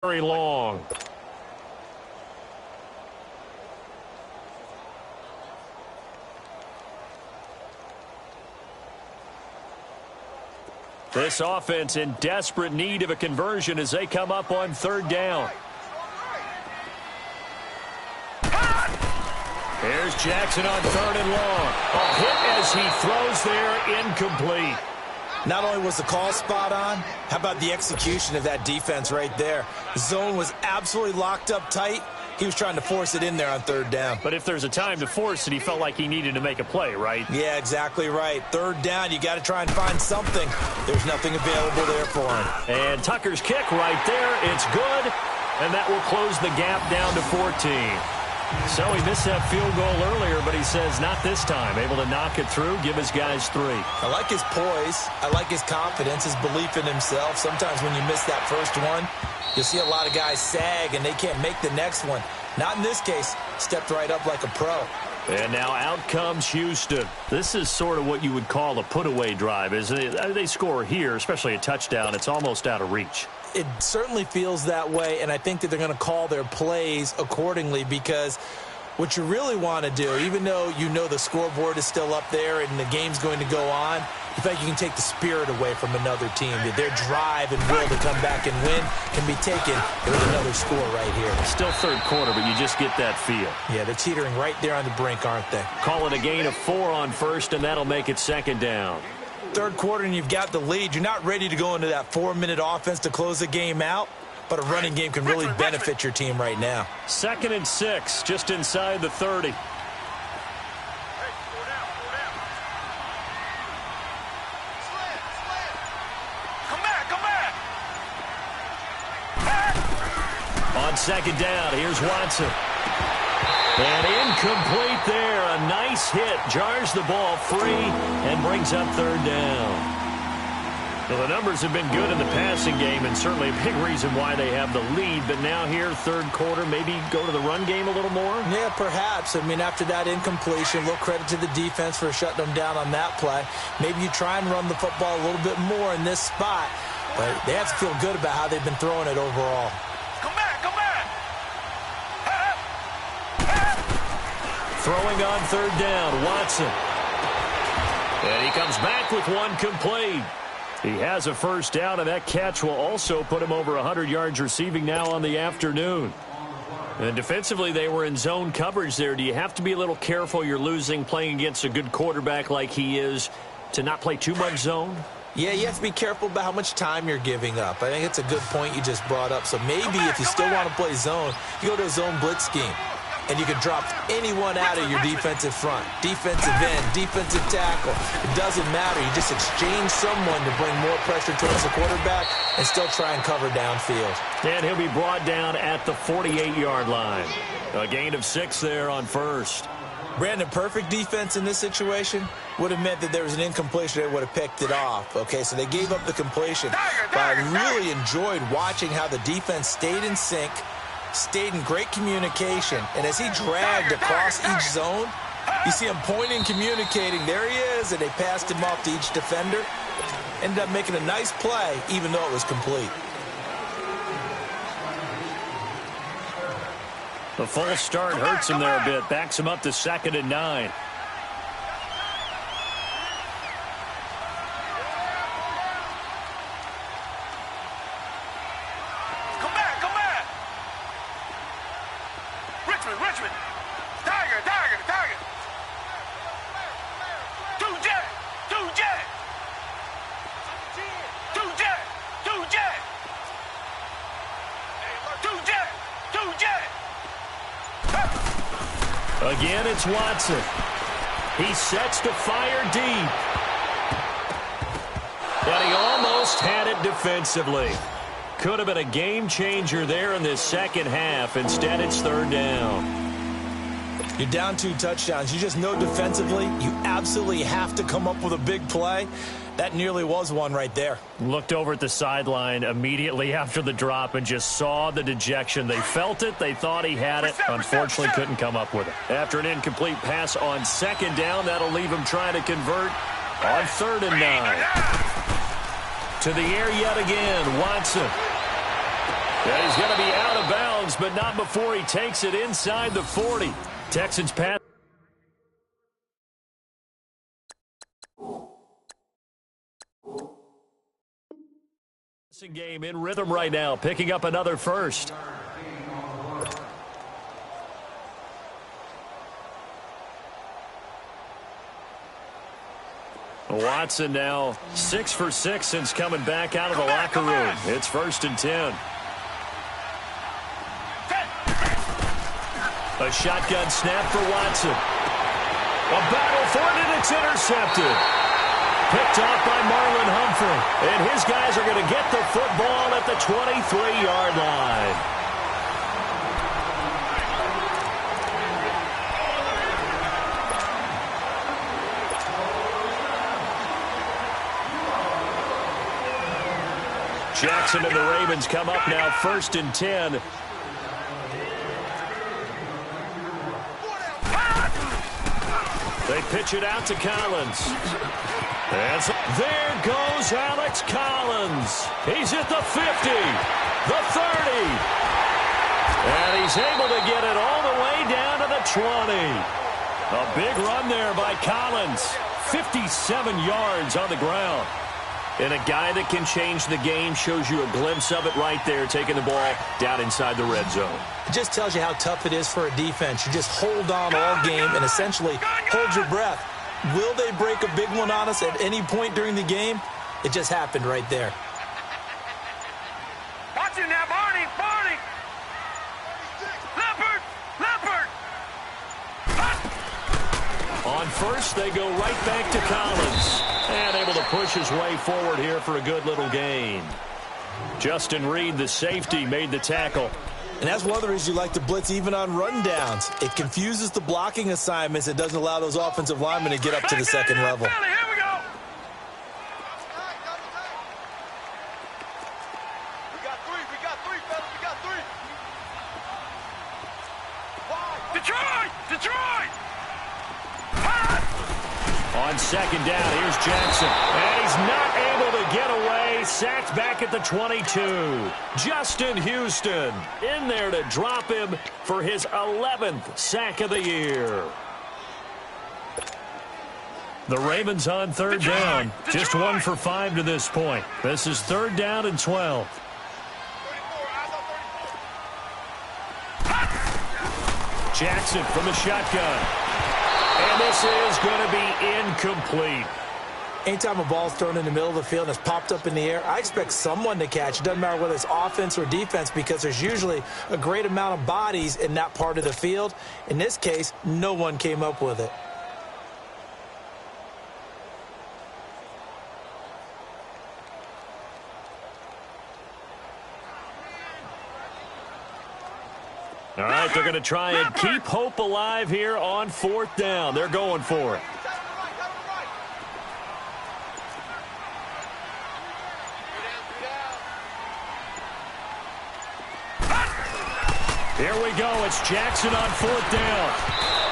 very long. This offense in desperate need of a conversion as they come up on third down. Here's Jackson on third and long. A hit as he throws there, incomplete. Not only was the call spot on, how about the execution of that defense right there? The zone was absolutely locked up tight. He was trying to force it in there on third down. But if there's a time to force it, he felt like he needed to make a play, right? Yeah, exactly right. Third down, you got to try and find something. There's nothing available there for him. And Tucker's kick right there. It's good. And that will close the gap down to 14. So he missed that field goal earlier, but he says not this time. Able to knock it through, give his guys 3. I like his poise. I like his confidence, his belief in himself. Sometimes when you miss that first one, you'll see a lot of guys sag and they can't make the next one. Not in this case. Stepped right up like a pro. And now out comes Houston. This is sort of what you would call a put-away drive, isn't it? They score here, especially a touchdown. It's almost out of reach. It certainly feels that way, and I think that they're going to call their plays accordingly because what you really want to do, even though you know the scoreboard is still up there and the game's going to go on, you feel like you can take the spirit away from another team. Their drive and will to come back and win can be taken with another score right here. Still third quarter, but you just get that feel. Yeah, they're teetering right there on the brink, aren't they? Call it a gain of 4 on first, and that'll make it second down. Third quarter and you've got the lead. You're not ready to go into that 4-minute offense to close the game out, but a running game can really benefit your team right now. 2nd and 6, just inside the 30. On second down, here's Watson. And incomplete there. A nice hit. Jars the ball free and brings up third down. Well, the numbers have been good in the passing game and certainly a big reason why they have the lead. But now here, third quarter, maybe go to the run game a little more? Yeah, perhaps. I mean, after that incompletion, a little credit to the defense for shutting them down on that play. Maybe you try and run the football a little bit more in this spot. But they have to feel good about how they've been throwing it overall. Throwing on third down, Watson. And he comes back with one complete. He has a first down, and that catch will also put him over 100 yards receiving now on the afternoon. And defensively, they were in zone coverage there. Do you have to be a little careful you're losing playing against a good quarterback like he is to not play too much zone? Yeah, you have to be careful about how much time you're giving up. I think it's a good point you just brought up. So maybe if you still want to play zone, you go to a zone blitz scheme. And you can drop anyone out of your defensive front. Defensive end, defensive tackle. It doesn't matter. You just exchange someone to bring more pressure towards the quarterback and still try and cover downfield. And he'll be brought down at the 48-yard line. A gain of 6 there on first. Brandon, perfect defense in this situation would have meant that there was an incompletion. They would have picked it off. Okay, so they gave up the completion. But I really enjoyed watching how the defense stayed in sync, stayed in great communication, and as he dragged across each zone, you see him pointing, communicating. There he is, and they passed him off to each defender. Ended up making a nice play, even though it was complete. The false start hurts him there a bit, backs him up to 2nd and 9. Again, it's Watson. He sets to fire deep. And he almost had it defensively. Could have been a game changer there in this second half. Instead, it's third down. You're down 2 touchdowns. You just know defensively you absolutely have to come up with a big play. That nearly was one right there. Looked over at the sideline immediately after the drop and just saw the dejection. They felt it. They thought he had it. Unfortunately, couldn't come up with it. After an incomplete pass on second down, that'll leave him trying to convert on 3rd and 9. To the air yet again, Watson. And he's going to be out of bounds, but not before he takes it inside the 40. Texans pass. Game in rhythm right now, picking up another first. Watson now 6 for 6 since coming back out of the locker room. It's 1st and 10. A shotgun snap for Watson. A battle for it, and it's intercepted. Picked off by Marlon Humphrey. And his guys are going to get the football at the 23-yard line. Jackson and the Ravens come up now 1st and 10. They pitch it out to Collins. And so there goes Alex Collins. He's at the 50, the 30. And he's able to get it all the way down to the 20. A big run there by Collins. 57 yards on the ground. And a guy that can change the game, shows you a glimpse of it right there, taking the ball down inside the red zone. It just tells you how tough it is for a defense. You just hold on all game and essentially hold your breath. Will they break a big one on us at any point during the game? It just happened right there. Watch it now, Barney! Barney! Leopard! Leopard! On first, they go right back to Collins. And able to push his way forward here for a good little gain. Justin Reed, the safety, made the tackle. And that's one of the reasons you like to blitz even on rundowns. It confuses the blocking assignments. It doesn't allow those offensive linemen to get up to the second level. Here we go! We got three, fellas. We got three. Detroit! Detroit! On second down, here's Jackson. And he's not able to get away. Sacked back at the 22. Justin Houston in there to drop him for his 11th sack of the year. The Ravens on third down. Just 1 for 5 to this point. This is 3rd down and 12. Jackson from the shotgun. And this is going to be incomplete. Anytime a ball's thrown in the middle of the field and it's popped up in the air, I expect someone to catch. It doesn't matter whether it's offense or defense, because there's usually a great amount of bodies in that part of the field. In this case, no one came up with it. All right, they're going to try and keep hope alive here on 4th down. They're going for it. Here we go. It's Jackson on 4th down.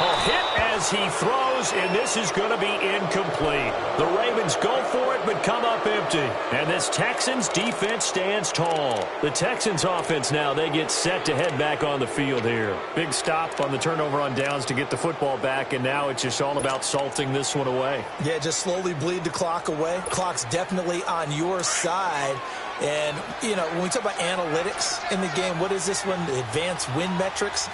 A hit as he throws, and this is going to be incomplete. The Ravens go for it, but come up empty. And this Texans defense stands tall. The Texans offense now, they get set to head back on the field here. Big stop on the turnover on downs to get the football back, and now it's just all about salting this one away. Yeah, just slowly bleed the clock away. Clock's definitely on your side. And, you know, when we talk about analytics in the game, what is this one? The advanced win metrics?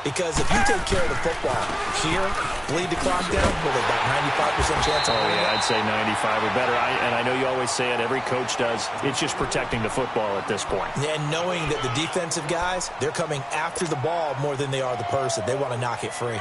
Because if you take care of the football here, bleed the clock down, with about 95% chance of winning. Yeah, I'd say 95 or better. And I know you always say it, every coach does. It's just protecting the football at this point. And knowing that the defensive guys, they're coming after the ball more than they are the person. They want to knock it free.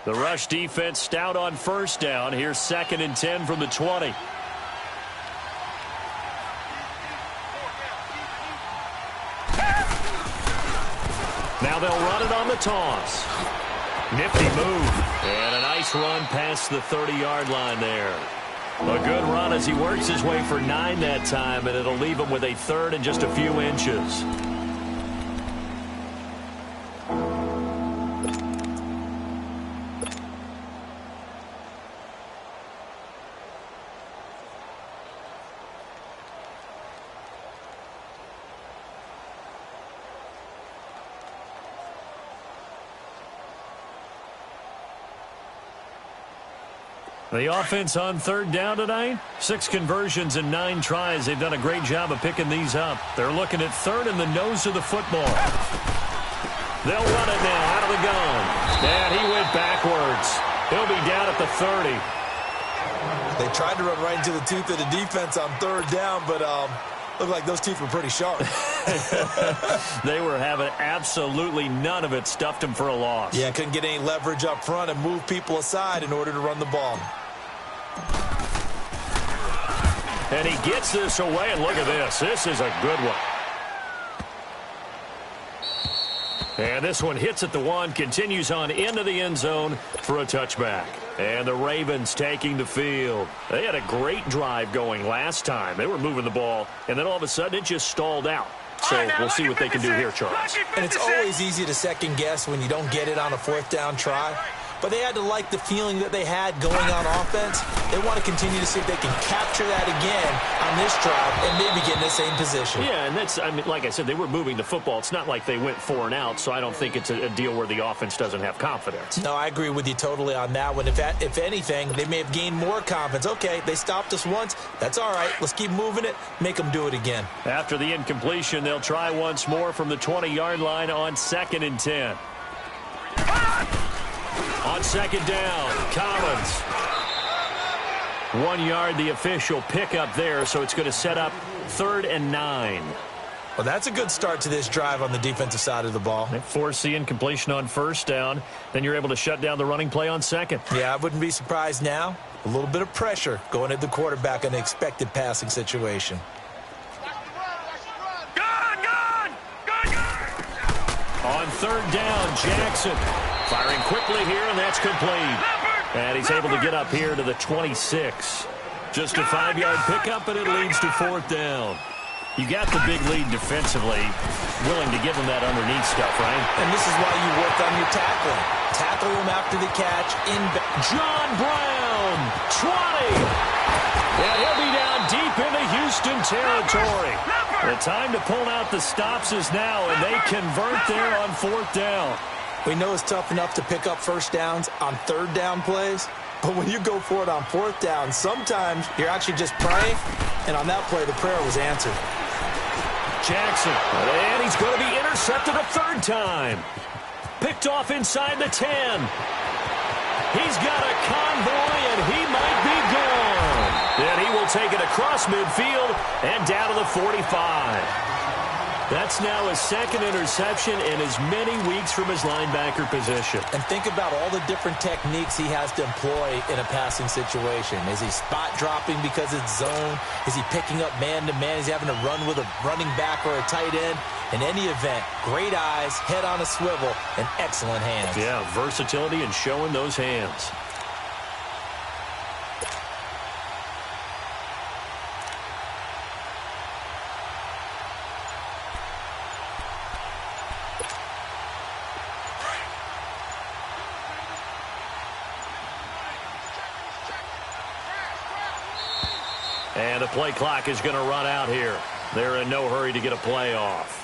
The rush defense stout on 1st down. Here's 2nd and 10 from the 20. Now they'll run it on the toss. Nifty move. And a nice run past the 30-yard line there. A good run as he works his way for 9 that time, and it'll leave him with a 3rd and just a few inches. The offense on third down tonight, 6 conversions and 9 tries. They've done a great job of picking these up. They're looking at third in the nose of the football. They'll run it now out of the gun. And he went backwards. He'll be down at the 30. They tried to run right into the tooth of the defense on third down, but looked like those teeth were pretty sharp. They were having absolutely none of it. Stuffed him for a loss. Yeah, couldn't get any leverage up front and move people aside in order to run the ball. And he gets this away, and look at this. This is a good one. And this one hits at the 1, continues on into the end zone for a touchback. And the Ravens taking the field. They had a great drive going last time. They were moving the ball, and then all of a sudden it just stalled out. So we'll see what they can do here, Charles. And it's always easy to second guess when you don't get it on a 4th down try. But they had to like the feeling that they had going on offense. They want to continue to see if they can capture that again on this drive and maybe get in the same position. Yeah, and that's, I mean, like I said, they were moving the football. It's not like they went 4 and out, so I don't think it's a deal where the offense doesn't have confidence. No, I agree with you totally on that one. If anything, they may have gained more confidence. Okay, they stopped us once. That's all right. Let's keep moving it. Make them do it again. After the incompletion, they'll try once more from the 20-yard line on 2nd and 10. On 2nd down, Collins. 1 yard, the official pickup there, so it's going to set up 3rd and 9. Well, that's a good start to this drive on the defensive side of the ball. They force the incompletion on 1st down. Then you're able to shut down the running play on 2nd. Yeah, I wouldn't be surprised now. A little bit of pressure going at the quarterback in the expected passing situation. On 3rd down, Jackson. Firing quickly here, and that's complete. And he's able to get up here to the 26. Just a 5-yard pickup, and it leads to 4th down. You got the big lead defensively, willing to give him that underneath stuff, right? And this is why you work on your tackling. Tackle him after the catch. John Brown, 20. And he'll be down deep into Houston territory. The time to pull out the stops is now, and they convert there on 4th down. We know it's tough enough to pick up 1st downs on 3rd down plays, but when you go for it on 4th down, sometimes you're actually just praying, and on that play, the prayer was answered. Jackson, and he's going to be intercepted a 3rd time. Picked off inside the 10. He's got a convoy, and he might be gone. And he will take it across midfield and down to the 45. That's now his 2nd interception in as many weeks from his linebacker position. And think about all the different techniques he has to employ in a passing situation. Is he spot dropping because it's zone? Is he picking up man-to-man? Is he having to run with a running back or a tight end? In any event, great eyes, head on a swivel, and excellent hands. Yeah, versatility and showing those hands. And the play clock is going to run out here. They're in no hurry to get a play off.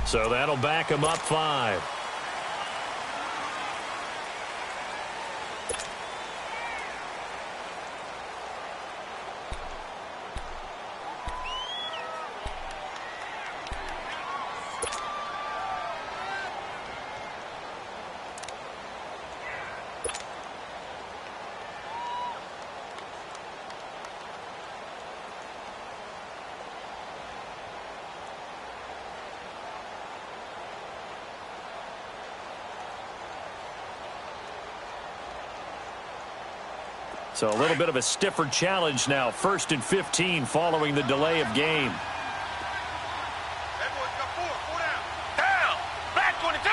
So that'll back him up 5. So a little bit of a stiffer challenge now. 1st and 15 following the delay of game. Everyone's got 4 down. Down. Back 22.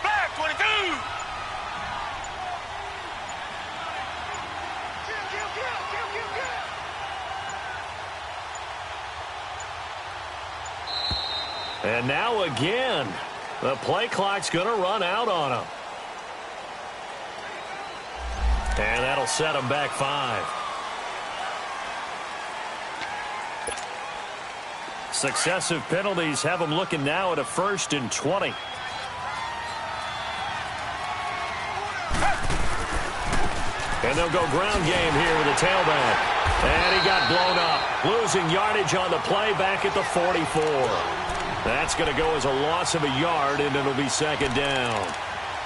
Back 22. And now again, the play clock's going to run out on him. And that'll set them back 5. Successive penalties have them looking now at a 1st and 20. And they'll go ground game here with a tailback. And he got blown up. Losing yardage on the play back at the 44. That's going to go as a loss of a yard, and it'll be 2nd down.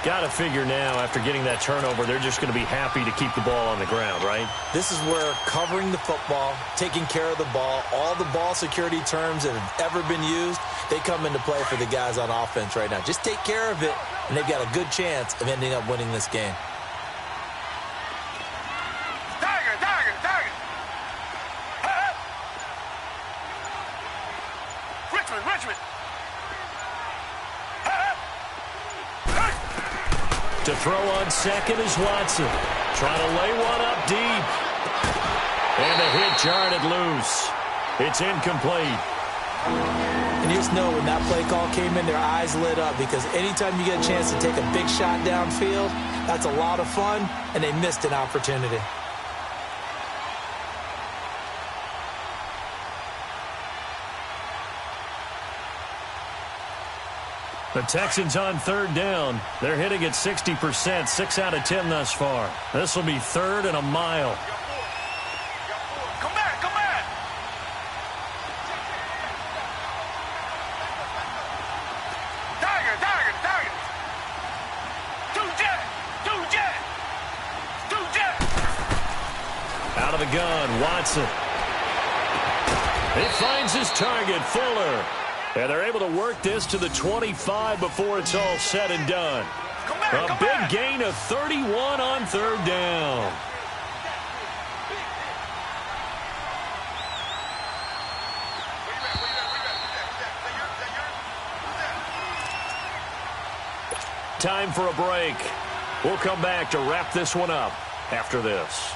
Got to figure now, after getting that turnover, they're just going to be happy to keep the ball on the ground, right? This is where covering the football, taking care of the ball, all the ball security terms that have ever been used, they come into play for the guys on offense right now. Just take care of it, and they've got a good chance of ending up winning this game. To throw on 2nd is Watson. Trying to lay one up deep. And the hit jarred loose. It's incomplete. And you just know when that play call came in, their eyes lit up, because anytime you get a chance to take a big shot downfield, that's a lot of fun, and they missed an opportunity. The Texans on 3rd down. They're hitting at 60%, 6 out of 10 thus far. This will be 3rd and a mile. Come back, come back. Tiger. 2 jet. Out of the gun, Watson. He finds his target, Fuller. And they're able to work this to the 25 before it's all said and done. A big gain of 31 on 3rd down. Time for a break. We'll come back to wrap this one up after this.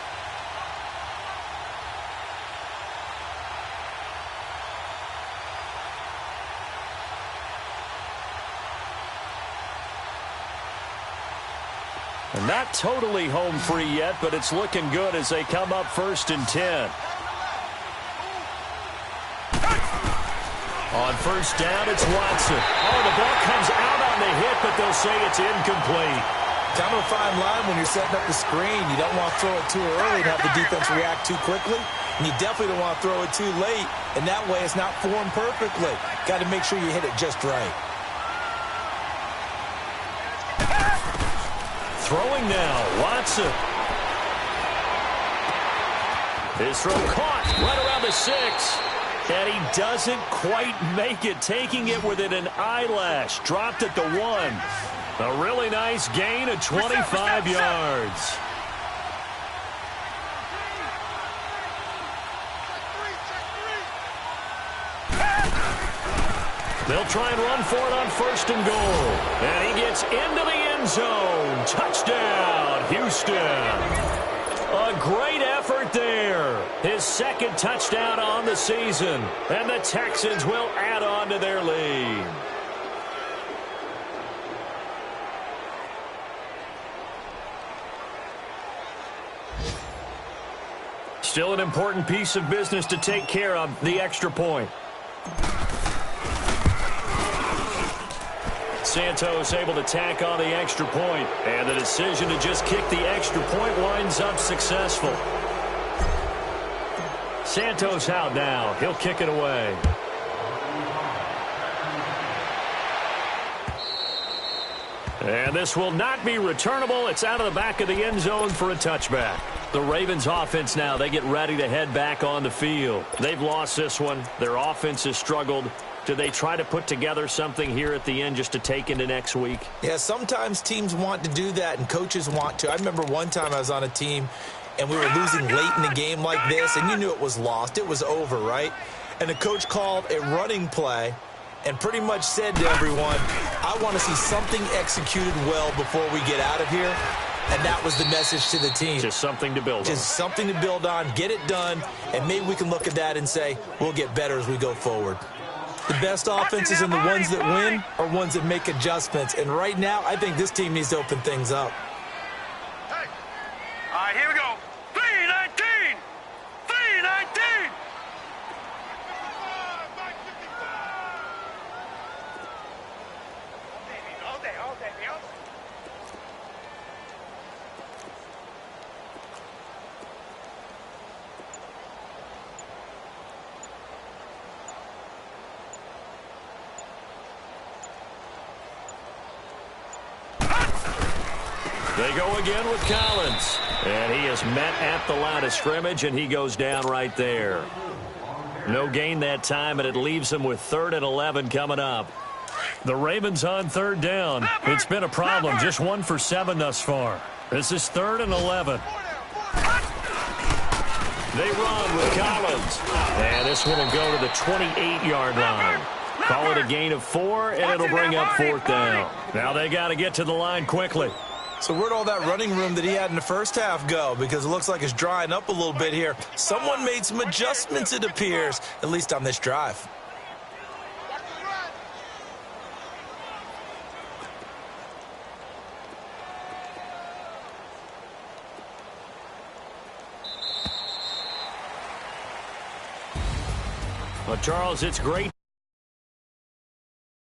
And not totally home free yet, but it's looking good as they come up 1st and 10. On 1st down, it's Watson. Oh, the ball comes out on the hit, but they'll say it's incomplete. Kind of a fine line when you're setting up the screen. You don't want to throw it too early and have the defense react too quickly. And you definitely don't want to throw it too late, and that way it's not formed perfectly. Got to make sure you hit it just right. Throwing now, Watson. His throw caught right around the 6. And he doesn't quite make it, taking it within an eyelash. Dropped at the 1. A really nice gain of 25 yards. They'll try and run for it on 1st and goal. And he gets into the end zone. Touchdown, Houston. A great effort there. His 2nd touchdown on the season. And the Texans will add on to their lead. Still an important piece of business to take care of, the extra point. Santos able to tack on the extra point, and the decision to just kick the extra point winds up successful. Santos out now. He'll kick it away. And this will not be returnable. It's out of the back of the end zone for a touchback. The Ravens offense now, they get ready to head back on the field. They've lost this one. Their offense has struggled. Do they try to put together something here at the end just to take into next week? Yeah, sometimes teams want to do that and coaches want to. I remember one time I was on a team and we were losing late in the game like this, and you knew it was lost. It was over, right? And the coach called a running play and pretty much said to everyone, I want to see something executed well before we get out of here. And that was the message to the team. Just something to build on. Just something to build on, get it done, and maybe we can look at that and say, we'll get better as we go forward. The best offenses and the ones that win are ones that make adjustments. And right now, I think this team needs to open things up. Hey. All right, right, here we go. 319! 319! All day, all day, all day. They go again with Collins. And he is met at the line of scrimmage, and he goes down right there. No gain that time, and it leaves him with 3rd and 11 coming up. The Ravens on 3rd down. It's been a problem. Just 1 for 7 thus far. This is 3rd and 11. They run with Collins. And this one will go to the 28-yard line. Call it a gain of 4, and it'll bring up 4th down. Now they got to get to the line quickly. So where'd all that running room that he had in the first half go? Because it looks like it's drying up a little bit here. Someone made some adjustments, it appears, at least on this drive. Well, Charles, it's great